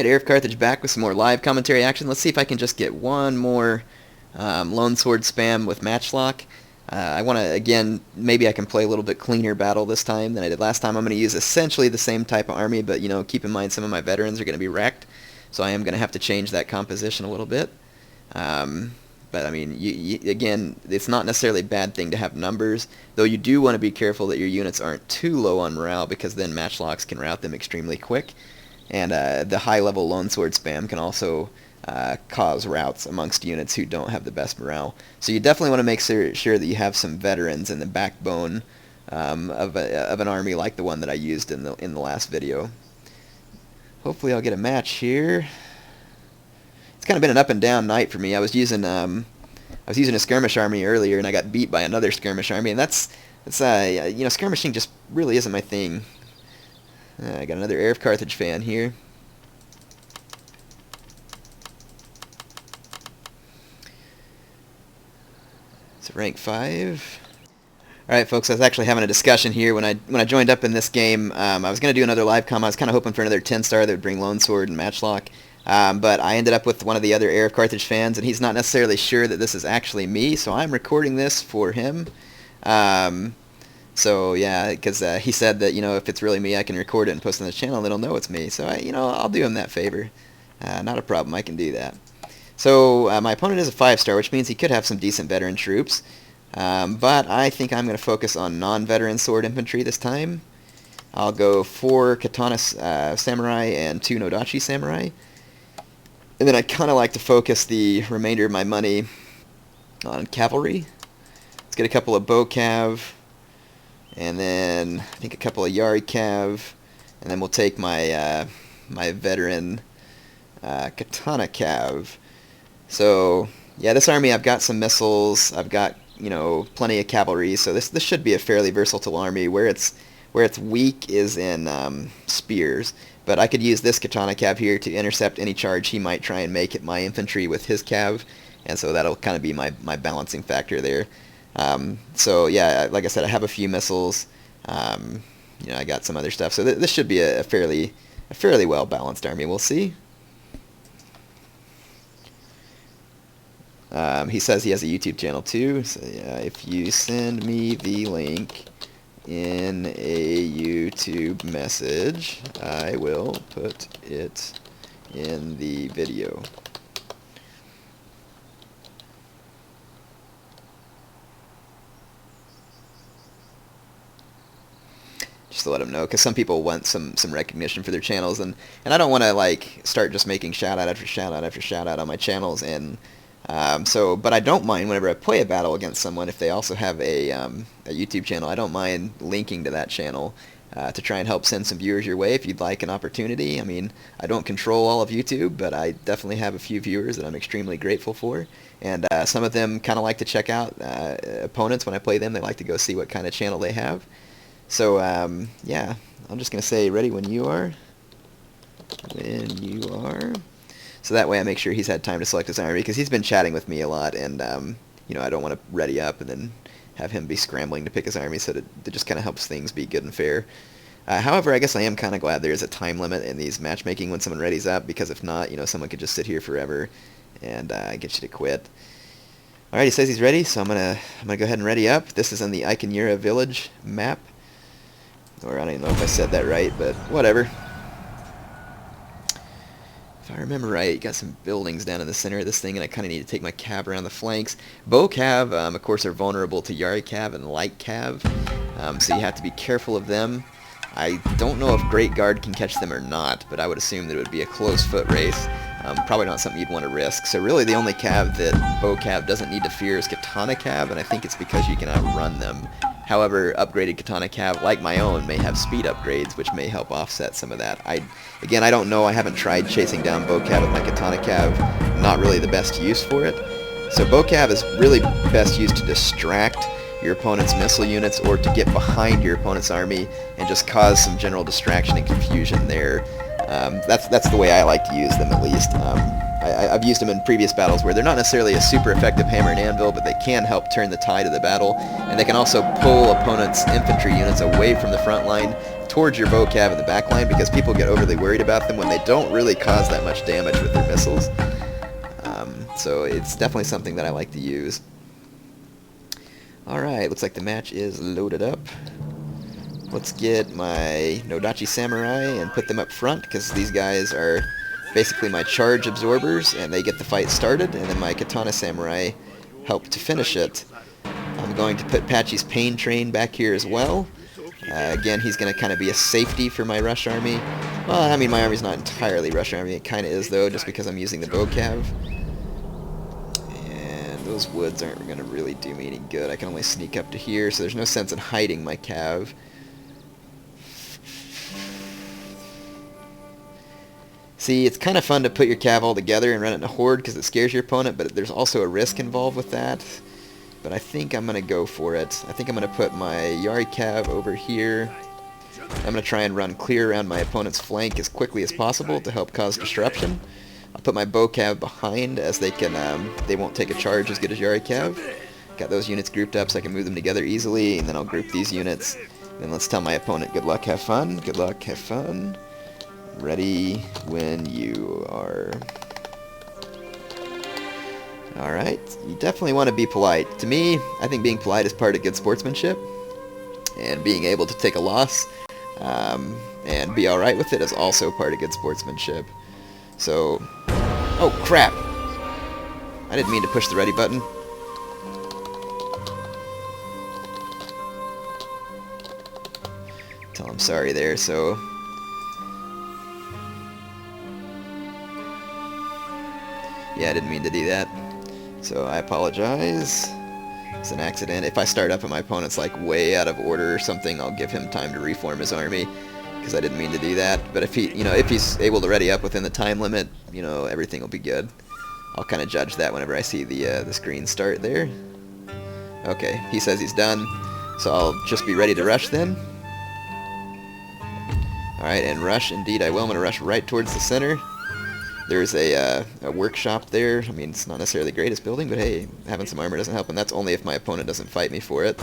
Alright, Heir of Carthage back with some more live commentary action. Let's see if I can just get one more lone sword spam with matchlock. I want to, again, maybe I can play a little bit cleaner battle this time than I did last time. I'm going to use essentially the same type of army, but, you know, keep in mind some of my veterans are going to be wrecked, so I am going to have to change that composition a little bit. But, I mean, again, it's not necessarily a bad thing to have numbers, though you do want to be careful that your units aren't too low on morale, because then matchlocks can rout them extremely quick. And the high-level lone sword spam can also cause routs amongst units who don't have the best morale. So you definitely want to make sure that you have some veterans in the backbone of an army like the one that I used in the last video. Hopefully I'll get a match here. It's kind of been an up and down night for me. I was using a skirmish army earlier, and I got beat by another skirmish army, and that's you know, skirmishing just really isn't my thing. I got another Heir of Carthage fan here. It's rank 5. Alright folks, I was actually having a discussion here when I joined up in this game. I was going to do another live comm. I was kind of hoping for another 10-star that would bring Lone Sword and Matchlock. But I ended up with one of the other Heir of Carthage fans, and he's not necessarily sure that this is actually me, so I'm recording this for him. So yeah, because he said that, you know, if it's really me, I can record it and post it on the channel, and they'll know it's me. So you know, I'll do him that favor. Not a problem. I can do that. So my opponent is a 5-star, which means he could have some decent veteran troops. But I think I'm going to focus on non-veteran sword infantry this time. I'll go 4 Katana Samurai and 2 Nodachi Samurai. And then I'd kind of like to focus the remainder of my money on cavalry. Let's get a couple of bow cav. And then I think a couple of Yari Cav, and then we'll take my my veteran Katana Cav. So yeah, this army, I've got some missiles, I've got, you know, plenty of cavalry, so this should be a fairly versatile army. Where it's weak is in spears, but I could use this Katana Cav here to intercept any charge he might try and make at my infantry with his cav, and so that'll kind of be my balancing factor there. So yeah, like I said, I have a few missiles. You know, I got some other stuff, so this should be a fairly well balanced army. We'll see. He says he has a YouTube channel too, so yeah, if you send me the link in a YouTube message, I will put it in the video. Just to let them know, because some people want some recognition for their channels, and I don't want to like start just making shout out after shout out after shout out on my channels, and but I don't mind whenever I play a battle against someone, if they also have a YouTube channel, I don't mind linking to that channel to try and help send some viewers your way if you'd like an opportunity. I mean, I don't control all of YouTube, but I definitely have a few viewers that I'm extremely grateful for, and some of them kind of like to check out opponents when I play them. They like to go see what kind of channel they have. So yeah, I'm just going to say ready when you are. When you are. So that way I make sure he's had time to select his army, because he's been chatting with me a lot, and you know, I don't want to ready up and then have him be scrambling to pick his army, so that just kind of helps things be good and fair. However, I guess I am kind of glad there is a time limit in these matchmaking when someone readies up, because if not, you know, someone could just sit here forever and get you to quit. Alright, he says he's ready, so I'm gonna go ahead and ready up. This is on the Iconura village map. Or I don't even know if I said that right, but whatever. If I remember right, you got some buildings down in the center of this thing, and I kind of need to take my cav around the flanks. Bow cav, of course, are vulnerable to Yari cav and light cav, so you have to be careful of them. I don't know if Great Guard can catch them or not, but I would assume that it would be a close foot race. Probably not something you'd want to risk. So really the only cav that bow cav doesn't need to fear is Katana cav, and I think it's because you can outrun them. However, upgraded Katana Cav, like my own, may have speed upgrades, which may help offset some of that. Again, I don't know. I haven't tried chasing down Bow Cav with my Katana Cav. Not really the best use for it. So Bow Cav is really best used to distract your opponent's missile units, or to get behind your opponent's army and just cause some general distraction and confusion there. That's the way I like to use them, at least. I've used them in previous battles where they're not necessarily a super effective hammer and anvil, but they can help turn the tide of the battle, and they can also pull opponents' infantry units away from the front line towards your bow cav in the back line, because people get overly worried about them when they don't really cause that much damage with their missiles. So it's definitely something that I like to use. Alright, looks like the match is loaded up. Let's get my Nodachi Samurai and put them up front, because these guys are basically my charge absorbers, and they get the fight started, and then my Katana Samurai help to finish it. I'm going to put Patchy's Pain Train back here as well. Again, he's going to kind of be a safety for my rush army. Well, I mean, my army's not entirely rush army. It kind of is, though, just because I'm using the bow cav. And those woods aren't going to really do me any good. I can only sneak up to here, so there's no sense in hiding my cav. See, it's kind of fun to put your cav all together and run it in a horde because it scares your opponent, but there's also a risk involved with that. But I think I'm going to go for it. I think I'm going to put my Yari cav over here. I'm going to try and run clear around my opponent's flank as quickly as possible to help cause disruption. I'll put my bow cav behind, as they won't take a charge as good as Yari cav. Got those units grouped up so I can move them together easily, and then I'll group these units. Then let's tell my opponent, good luck, have fun, good luck, have fun. Ready when you are. Alright, you definitely want to be polite. To me, I think being polite is part of good sportsmanship, and being able to take a loss and be alright with it is also part of good sportsmanship. So, oh crap! I didn't mean to push the ready button. Tell him sorry there, so... Yeah, I didn't mean to do that. So I apologize. It's an accident. If I start up and my opponent's like way out of order or something, I'll give him time to reform his army, because I didn't mean to do that. But if if he's able to ready up within the time limit, everything will be good. I'll kind of judge that whenever I see the screen start there. Okay, he says he's done, so I'll just be ready to rush then. Alright, and rush, indeed I will. I'm going to rush right towards the center. There's a workshop there. I mean, it's not necessarily the greatest building, but hey, having some armor doesn't help, and that's only if my opponent doesn't fight me for it.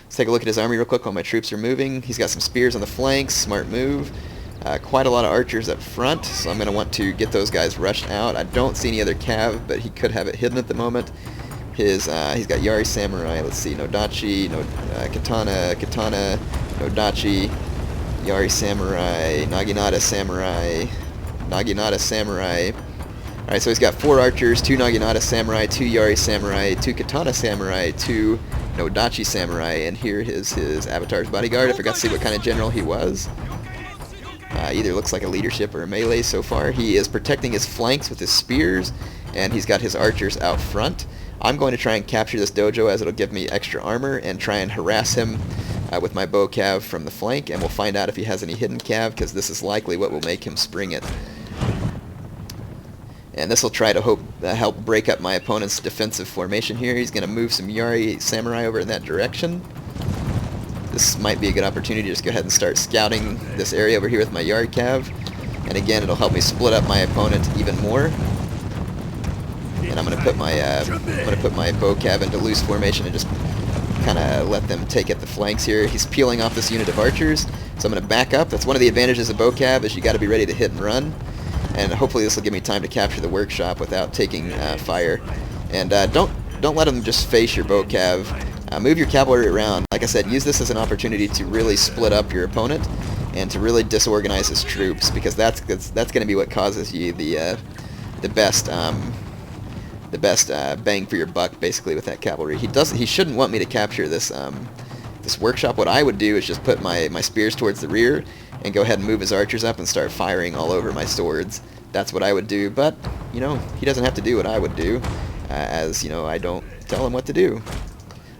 Let's take a look at his army real quick while my troops are moving. He's got some spears on the flanks, smart move. Quite a lot of archers up front, so I'm going to want to get those guys rushed out. I don't see any other cav, but he could have it hidden at the moment. He's got Yari Samurai, let's see, Nodachi, Katana, Nodachi, Yari Samurai, Naginata Samurai, Naginata Samurai. Alright, so he's got 4 archers, 2 Naginata Samurai, 2 Yari Samurai, 2 Katana Samurai, 2 Nodachi Samurai, and here is his avatar's bodyguard. I forgot to see what kind of general he was. Either looks like a leadership or a melee so far. He is protecting his flanks with his spears, and he's got his archers out front. I'm going to try and capture this dojo, as it'll give me extra armor, and try and harass him with my bow cav from the flank, and we'll find out if he has any hidden cav, because this is likely what will make him spring it. And this will try to help break up my opponent's defensive formation here. He's going to move some Yari Samurai over in that direction. This might be a good opportunity to just go ahead and start scouting this area over here with my Yari cav. And again, it'll help me split up my opponent even more. And I'm going to put my bow cav into loose formation and just kind of let them take at the flanks here. He's peeling off this unit of archers, so I'm going to back up. That's one of the advantages of bow cav, is you got to be ready to hit and run. And hopefully this will give me time to capture the workshop without taking fire. And don't let them just face your bow cav. Move your cavalry around. Like I said, use this as an opportunity to really split up your opponent and to really disorganize his troops, because that's going to be what causes you the best bang for your buck, basically, with that cavalry. He shouldn't want me to capture this this workshop. What I would do is just put my spears towards the rear and go ahead and move his archers up and start firing all over my swords. That's what I would do, but, he doesn't have to do what I would do, as, I don't tell him what to do.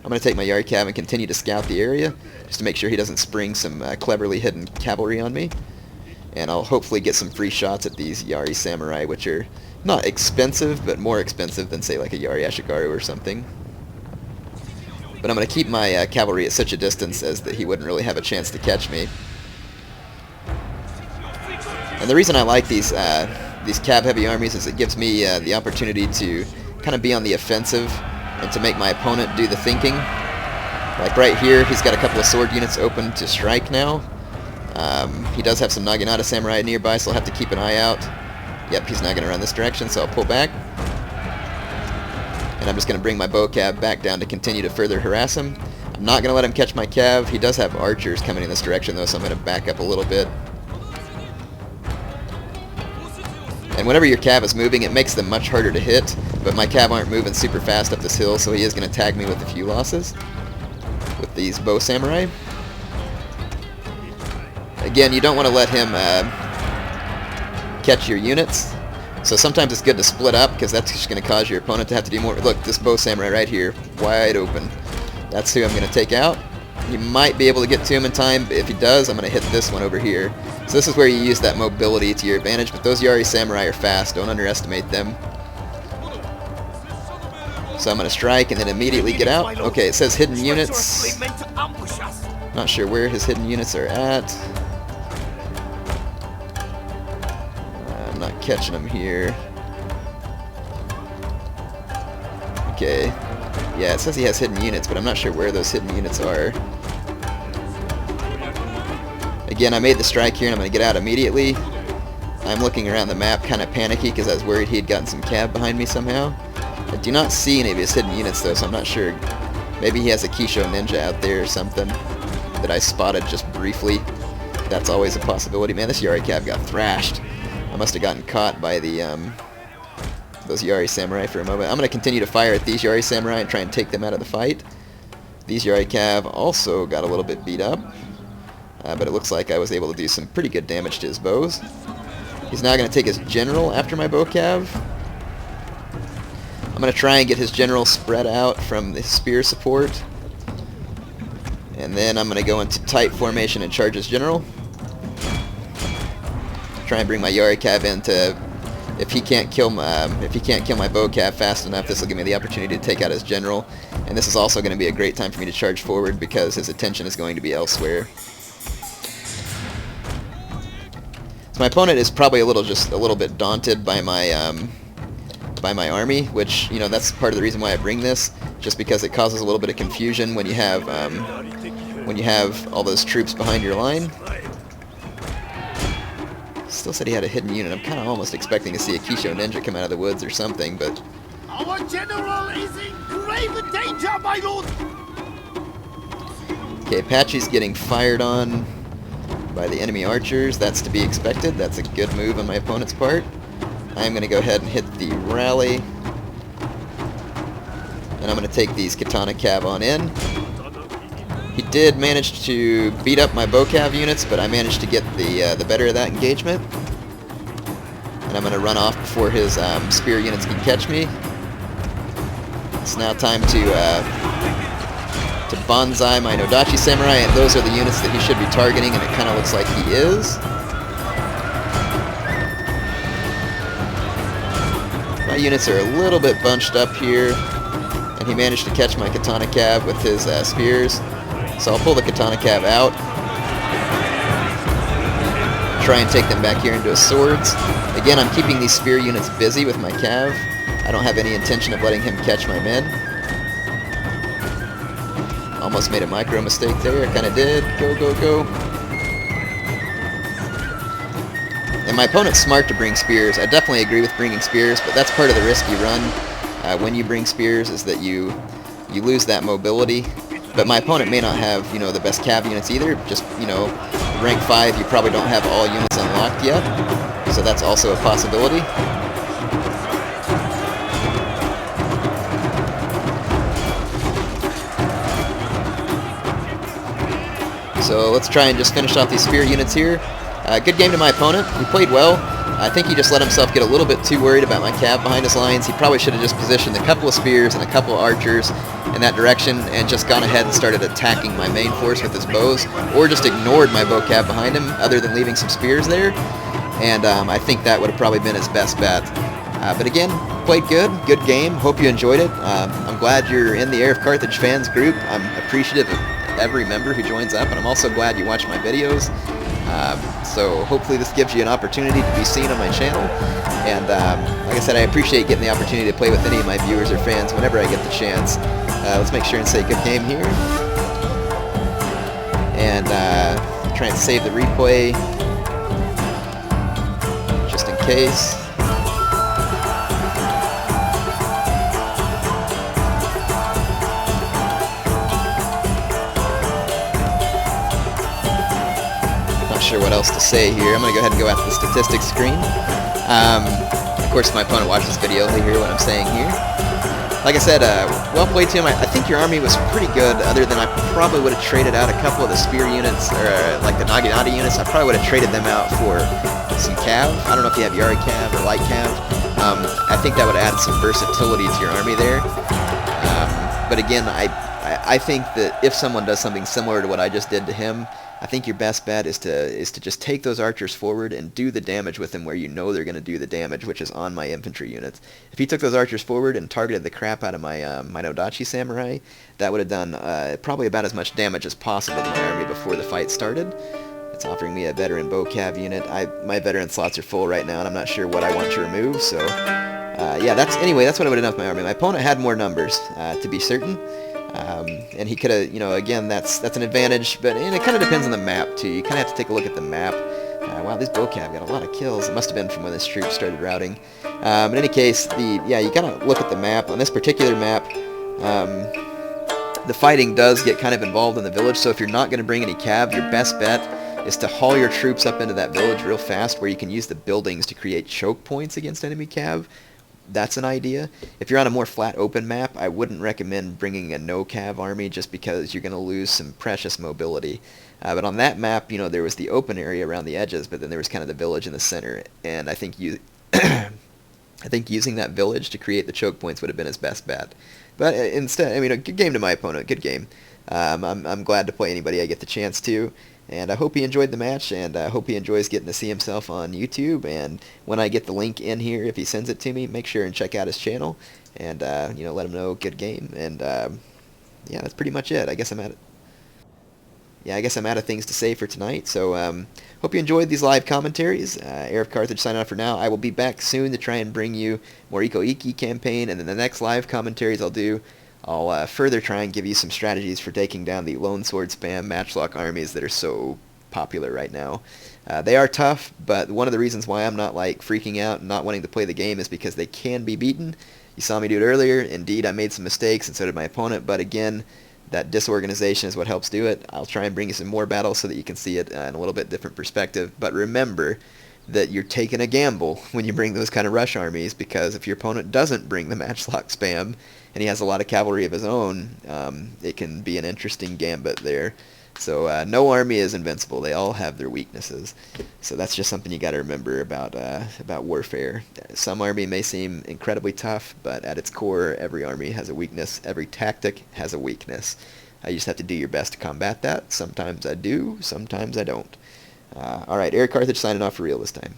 I'm going to take my Yari cav and continue to scout the area, just to make sure he doesn't spring some cleverly hidden cavalry on me. And I'll hopefully get some free shots at these Yari Samurai, which are not expensive, but more expensive than, say, like a Yari Ashigaru or something. But I'm going to keep my cavalry at such a distance as that he wouldn't really have a chance to catch me. And the reason I like these these cav-heavy armies is it gives me the opportunity to kind of be on the offensive and to make my opponent do the thinking. Like right here, he's got a couple of sword units open to strike now. He does have some Naginata Samurai nearby, so I'll have to keep an eye out. Yep, he's not going to run this direction, so I'll pull back. And I'm just going to bring my bow cav back down to continue to further harass him. I'm not going to let him catch my cav. He does have archers coming in this direction, though, so I'm going to back up a little bit. And whenever your cav is moving, it makes them much harder to hit, but my cav aren't moving super fast up this hill, so he is going to tag me with a few losses with these bow samurai. Again, you don't want to let him catch your units, so sometimes it's good to split up, because that's just going to cause your opponent to have to do more. Look, this bow samurai right here, wide open. That's who I'm going to take out. You might be able to get to him in time, but if he does, I'm going to hit this one over here. So this is where you use that mobility to your advantage, but those Yari Samurai are fast, don't underestimate them. So I'm going to strike and then immediately get out. Okay, it says hidden units. Not sure where his hidden units are at. I'm not catching them here. Okay. Yeah, it says he has hidden units, but I'm not sure where those hidden units are. Again, I made the strike here and I'm going to get out immediately. I'm looking around the map kind of panicky because I was worried he had gotten some cav behind me somehow. I do not see any of his hidden units though, so I'm not sure. Maybe he has a Kisho ninja out there or something that I spotted just briefly. That's always a possibility. Man, this Yari cav got thrashed. I must have gotten caught by the those Yari Samurai for a moment. I'm going to continue to fire at these Yari Samurai and try and take them out of the fight. These Yari cav also got a little bit beat up. But it looks like I was able to do some pretty good damage to his bows. He's now going to take his general after my bow cav. I'm going to try and get his general spread out from the spear support. And then I'm going to go into tight formation and charge his general. Try and bring my Yari cav in to, if he can't kill my bow cav fast enough, this will give me the opportunity to take out his general. And this is also going to be a great time for me to charge forward because his attention is going to be elsewhere. My opponent is probably just a little bit daunted by my army, which, you know, that's part of the reason why I bring this, just because it causes a little bit of confusion when you have all those troops behind your line. Still said he had a hidden unit. I'm kind of almost expecting to see a Kisho ninja come out of the woods or something, but our general is in grave danger, my lord. Okay, Apache's getting fired on by the enemy archers. That's to be expected. That's a good move on my opponent's part. I'm going to go ahead and hit the rally. And I'm going to take these katana cav on in. He did manage to beat up my bow cav units, but I managed to get the better of that engagement. And I'm going to run off before his spear units can catch me. It's now time to bonsai my Nodachi Samurai, and those are the units that he should be targeting, and it kind of looks like he is. My units are a little bit bunched up here, and he managed to catch my katana cav with his spears. So I'll pull the katana cav out, try and take them back here into his swords. Again, I'm keeping these spear units busy with my cav. I don't have any intention of letting him catch my men. Almost made a micro mistake there. I kind of did. Go, go, go. And my opponent's smart to bring spears. I definitely agree with bringing spears, but that's part of the risk you run when you bring spears, is that you lose that mobility. But my opponent may not have, you know, the best cav units either. Just, you know, rank 5, you probably don't have all units unlocked yet. So that's also a possibility. So let's try and just finish off these spear units here. Good game to my opponent. He played well. I think he just let himself get a little bit too worried about my cav behind his lines. He probably should have just positioned a couple of spears and a couple of archers in that direction and just gone ahead and started attacking my main force with his bows, or just ignored my bow cav behind him other than leaving some spears there. And I think that would have probably been his best bet. But again, played good. Good game. Hope you enjoyed it. I'm glad you're in the Heir of Carthage fans group. I'm appreciative of every member who joins up, and I'm also glad you watch my videos. So hopefully this gives you an opportunity to be seen on my channel. And like I said, I appreciate getting the opportunity to play with any of my viewers or fans whenever I get the chance. Let's make sure and say good game here. And try and save the replay just in case. Not sure what else to say here. I'm going to go ahead and go out to the statistics screen. Of course, if my opponent watches this video, they hear what I'm saying here. Like I said, well played to him. I think your army was pretty good, other than I probably would have traded out a couple of the spear units, or like the Naginata units. I probably would have traded them out for some cav. I don't know if you have Yari cav or light cav. I think that would add some versatility to your army there. But again, I think that if someone does something similar to what I just did to him, I think your best bet is to just take those archers forward and do the damage with them where you know they're going to do the damage, which is on my infantry units. If he took those archers forward and targeted the crap out of my my Nodachi samurai, that would have done probably about as much damage as possible to my army before the fight started. It's offering me a veteran bow cav unit. My veteran slots are full right now, and I'm not sure what I want to remove. So yeah, that's what I would have done with my army. My opponent had more numbers, to be certain. And he could have, again, that's an advantage, but and it kind of depends on the map, too. You kind of have to take a look at the map. Wow, this bow cav got a lot of kills. It must have been from when this troop started routing. In any case, you got to look at the map. On this particular map, the fighting does get kind of involved in the village, so if you're not going to bring any cav, your best bet is to haul your troops up into that village real fast, where you can use the buildings to create choke points against enemy cav. That's an idea. If you're on a more flat open map, I wouldn't recommend bringing a no-cav army just because you're going to lose some precious mobility. But on that map, there was the open area around the edges, but then there was kind of the village in the center. And I think I think using that village to create the choke points would have been his best bet. But instead, I mean, a good game to my opponent. Good game. I'm glad to play anybody I get the chance to. And I hope he enjoyed the match, and I hope he enjoys getting to see himself on YouTube. And when I get the link in here, if he sends it to me, make sure and check out his channel, and let him know good game. And yeah, that's pretty much it. I guess I'm out of things to say for tonight. So hope you enjoyed these live commentaries. Heir of Carthage signing off for now. I will be back soon to try and bring you more Iko-Iki campaign, and then the next live commentaries I'll further try and give you some strategies for taking down the lone sword spam matchlock armies that are so popular right now. They are tough, but one of the reasons why I'm not freaking out and not wanting to play the game is because they can be beaten. You saw me do it earlier. Indeed, I made some mistakes, and so did my opponent, but again, that disorganization is what helps do it. I'll try and bring you some more battles so that you can see it in a little bit different perspective, but remember that you're taking a gamble when you bring those kind of rush armies, because if your opponent doesn't bring the matchlock spam and he has a lot of cavalry of his own, it can be an interesting gambit there. So no army is invincible. They all have their weaknesses. So that's just something you got to remember about warfare. Some army may seem incredibly tough, but at its core, every army has a weakness. Every tactic has a weakness. You just have to do your best to combat that. Sometimes I do, sometimes I don't. All right, Heir of Carthage signing off for real this time.